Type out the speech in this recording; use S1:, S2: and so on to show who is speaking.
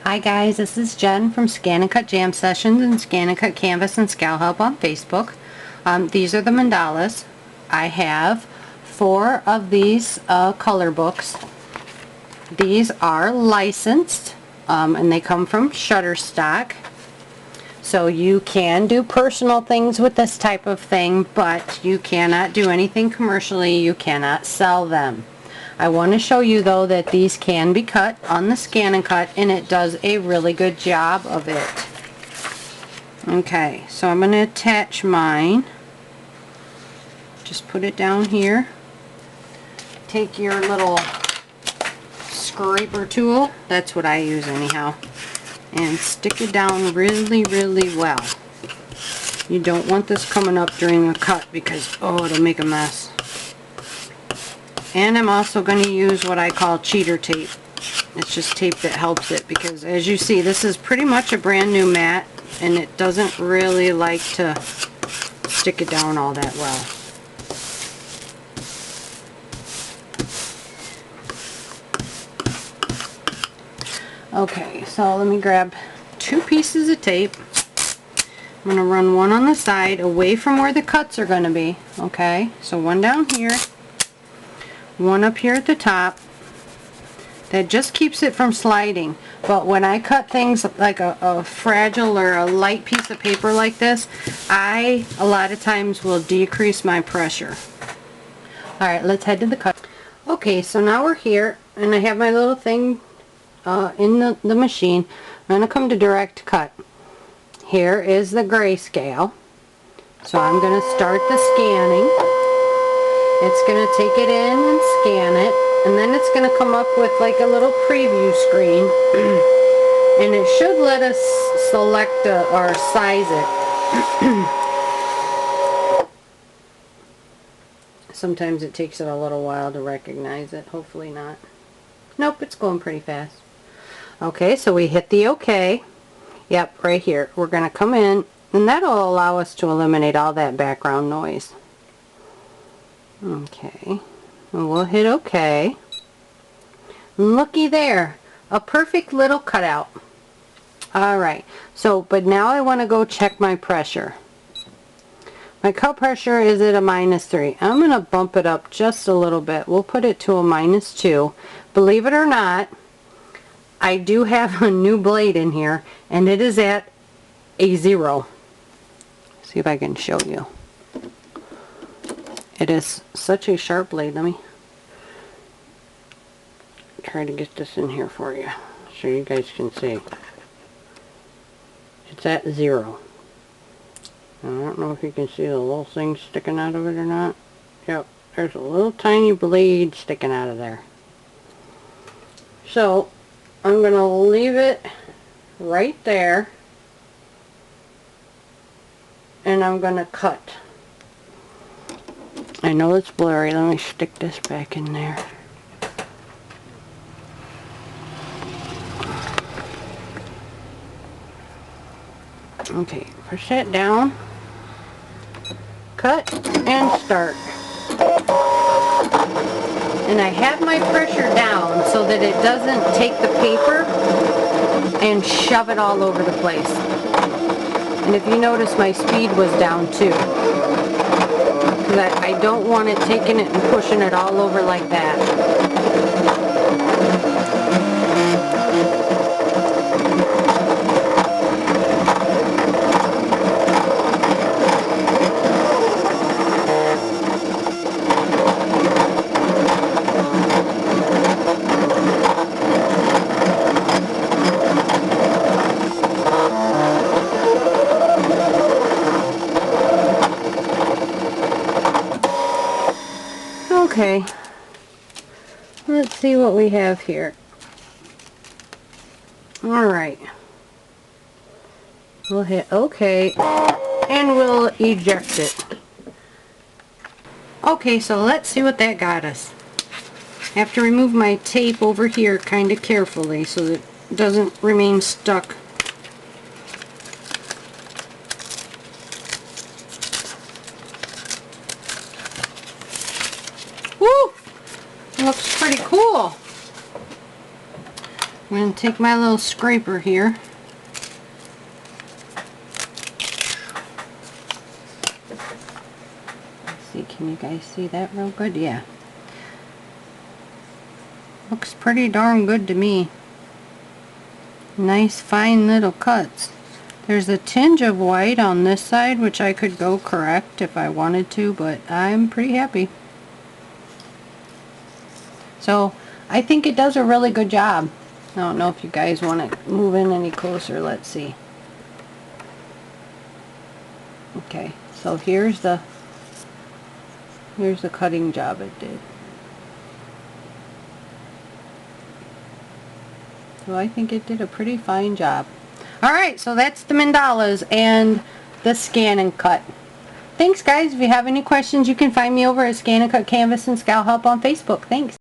S1: Hi guys, this is Jen from ScanNCut Jam Sessions and ScanNCut Canvas and Scal Help on Facebook. These are the mandalas. I have 4 of these color books. These are licensed and they come from Shutterstock. So you can do personal things with this type of thing, but you cannot do anything commercially. You cannot sell them. I want to show you though that these can be cut on the ScanNCut, and it does a really good job of it. Okay, so I'm going to attach mine. Just put it down here. Take your little scraper tool, that's what I use anyhow, and stick it down really well. You don't want this coming up during the cut because it'll make a mess. And I'm also going to use what I call cheater tape. It's just tape that helps it, because as you see, this is pretty much a brand new mat and it doesn't really like to stick it down all that well. Okay, so let me grab 2 pieces of tape. I'm going to run one on the side away from where the cuts are going to be. Okay, so one down here, one up here at the top. That just keeps it from sliding. But when I cut things like a fragile or a light piece of paper like this, I a lot of times will decrease my pressure. Alright, let's head to the cut. Okay, so now we're here and I have my little thing in the machine. I'm going to come to direct cut. Here is the grayscale. So I'm going to start the scanning. It's going to take it in and scan it, and then it's going to come up with like a little preview screen, and it should let us select or size it. Sometimes it takes it a little while to recognize it. Hopefully not. Nope, it's going pretty fast. Okay, so we hit the OK. Yep, right here. We're going to come in, and that'll allow us to eliminate all that background noise. Okay, and we'll hit OK. Looky there, a perfect little cutout. Alright, so but now I want to go check my pressure. My cut pressure is at a -3. I'm going to bump it up just a little bit. We'll put it to a -2. Believe it or not, I do have a new blade in here, and it is at a 0. See if I can show you. It is such a sharp blade. Let me try to get this in here for you so you guys can see. It's at 0. I don't know if you can see the little thing sticking out of it or not. Yep, there's a little tiny blade sticking out of there. So I'm going to leave it right there, and I'm going to cut. I know it's blurry. Let me stick this back in there. Okay, push that down, cut, and start. And I have my pressure down so that it doesn't take the paper and shove it all over the place. And if you notice, my speed was down too. I don't want it taking it and pushing it all over like that. Okay, let's see what we have here. Alright, we'll hit OK, and we'll eject it. Okay, so let's see what that got us. I have to remove my tape over here kind of carefully so that it doesn't remain stuck. Woo! Looks pretty cool. I'm going to take my little scraper here. Let's see, can you guys see that real good? Yeah. Looks pretty darn good to me. Nice fine little cuts. There's a tinge of white on this side, which I could go correct if I wanted to, but I'm pretty happy. So I think it does a really good job. I don't know if you guys want to move in any closer. Let's see. Okay, so here's the cutting job it did. So I think it did a pretty fine job. Alright, so that's the mandalas and the ScanNCut. Thanks guys. If you have any questions, you can find me over at ScanNCut Canvas and Scout Help on Facebook. Thanks.